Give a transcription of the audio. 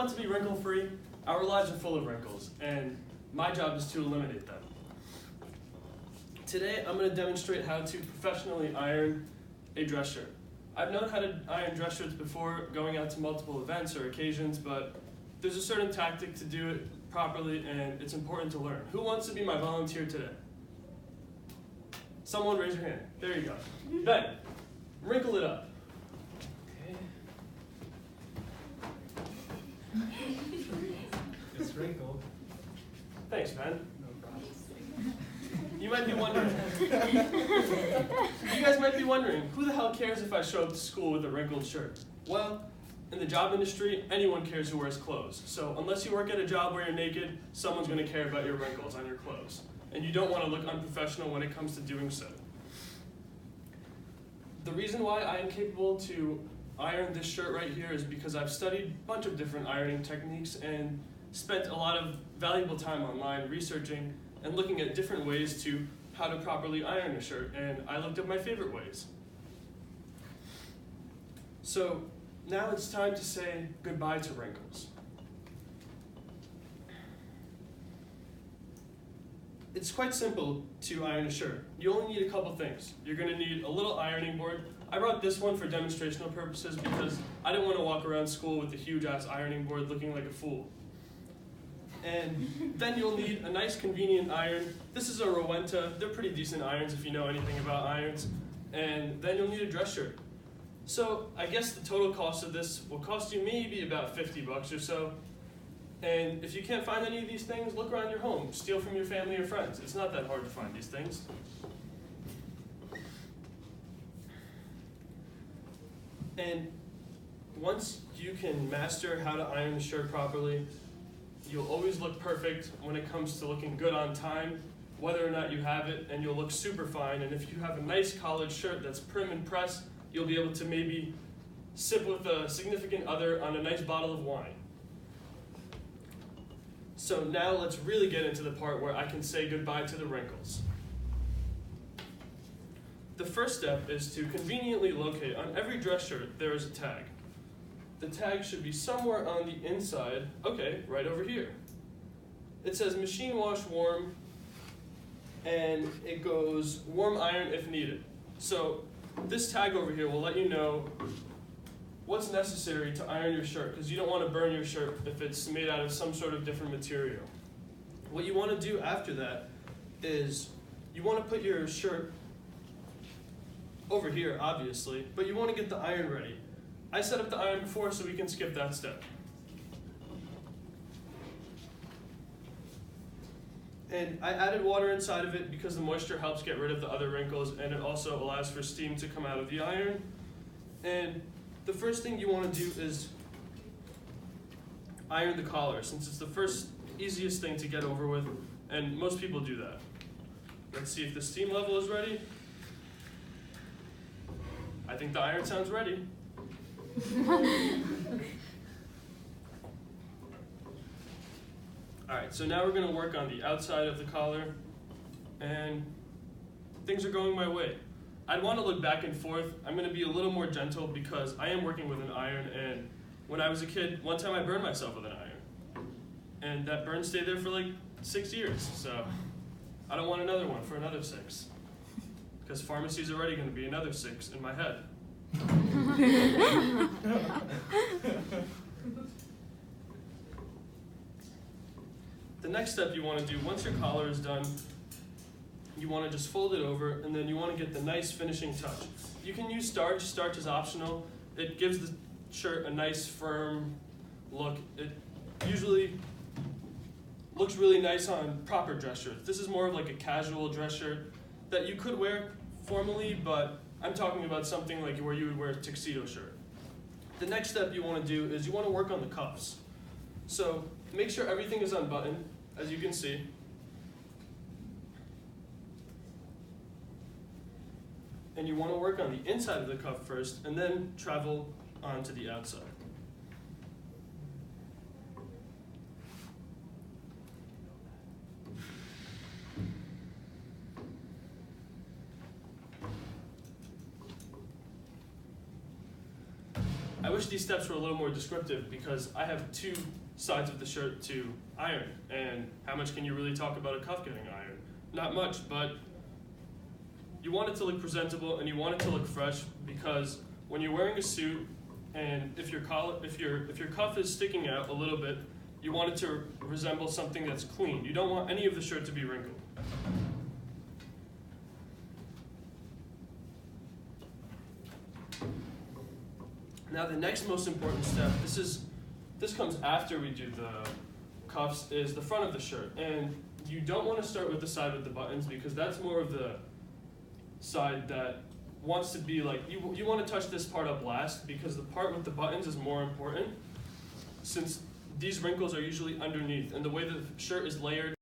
want to be wrinkle-free? Our lives are full of wrinkles, and my job is to eliminate them. Today, I'm going to demonstrate how to professionally iron a dress shirt. I've known how to iron dress shirts before going out to multiple events or occasions, but there's a certain tactic to do it properly, and it's important to learn. Who wants to be my volunteer today? Someone raise your hand. There you go. Ben, wrinkle it up. It's wrinkled. Thanks, Ben. No problem. You might be wondering. You guys might be wondering, who the hell cares if I show up to school with a wrinkled shirt? Well, in the job industry, anyone cares who wears clothes. So unless you work at a job where you're naked, someone's going to care about your wrinkles on your clothes. And you don't want to look unprofessional when it comes to doing so. The reason why I am capable to iron this shirt right here is because I've studied a bunch of different ironing techniques and spent a lot of valuable time online researching and looking at different ways to how to properly iron a shirt, and I looked up my favorite ways. So now it's time to say goodbye to wrinkles. It's quite simple to iron a shirt. You only need a couple things. You're going to need a little ironing board. I brought this one for demonstrational purposes because I didn't want to walk around school with a huge ass ironing board looking like a fool. And then you'll need a nice convenient iron. This is a Rowenta. They're pretty decent irons if you know anything about irons. And then you'll need a dress shirt. So I guess the total cost of this will cost you maybe about 50 bucks or so. And if you can't find any of these things, look around your home. Steal from your family or friends. It's not that hard to find these things. And once you can master how to iron the shirt properly, you'll always look perfect when it comes to looking good on time, whether or not you have it, and you'll look super fine. And if you have a nice collared shirt that's prim and pressed, you'll be able to maybe sip with a significant other on a nice bottle of wine. So now let's really get into the part where I can say goodbye to the wrinkles. The first step is to conveniently locate on every dress shirt there is a tag. The tag should be somewhere on the inside, okay, right over here. It says machine wash warm, and it goes warm iron if needed. So this tag over here will let you know what's necessary to iron your shirt, because you don't want to burn your shirt if it's made out of some sort of different material. What you want to do after that is you want to put your shirt over here, obviously, but you want to get the iron ready. I set up the iron before, so we can skip that step. And I added water inside of it because the moisture helps get rid of the other wrinkles, and it also allows for steam to come out of the iron. And the first thing you want to do is iron the collar, since it's the first easiest thing to get over with, and most people do that. Let's see if the steam level is ready. I think the iron sounds ready. Alright, so now we're going to work on the outside of the collar, and things are going my way. I'd want to look back and forth. I'm going to be a little more gentle because I am working with an iron, and when I was a kid, one time I burned myself with an iron. And that burn stayed there for like 6 years, so I don't want another one for another 6. Because pharmacy is already going to be another 6 in my head. The next step you want to do, once your collar is done, you want to just fold it over, and then you want to get the nice finishing touch. You can use starch. Starch is optional. It gives the shirt a nice firm look. It usually looks really nice on proper dress shirts. This is more of like a casual dress shirt that you could wear formally, but I'm talking about something like where you would wear a tuxedo shirt. The next step you want to do is you want to work on the cuffs. So make sure everything is unbuttoned, as you can see. And you want to work on the inside of the cuff first, and then travel on to the outside. I wish wish these steps were a little more descriptive because I have two sides of the shirt to iron, and how much can you really talk about a cuff getting ironed? Not much, but you want it to look presentable and you want it to look fresh, because when you're wearing a suit and if your cuff is sticking out a little bit, you want it to resemble something that's clean. You don't want any of the shirt to be wrinkled. Now the next most important step, this comes after we do the cuffs, is the front of the shirt. And you don't want to start with the side with the buttons, because that's more of the side that wants to be like, you want to touch this part up last, because the part with the buttons is more important, since these wrinkles are usually underneath, and the way the shirt is layered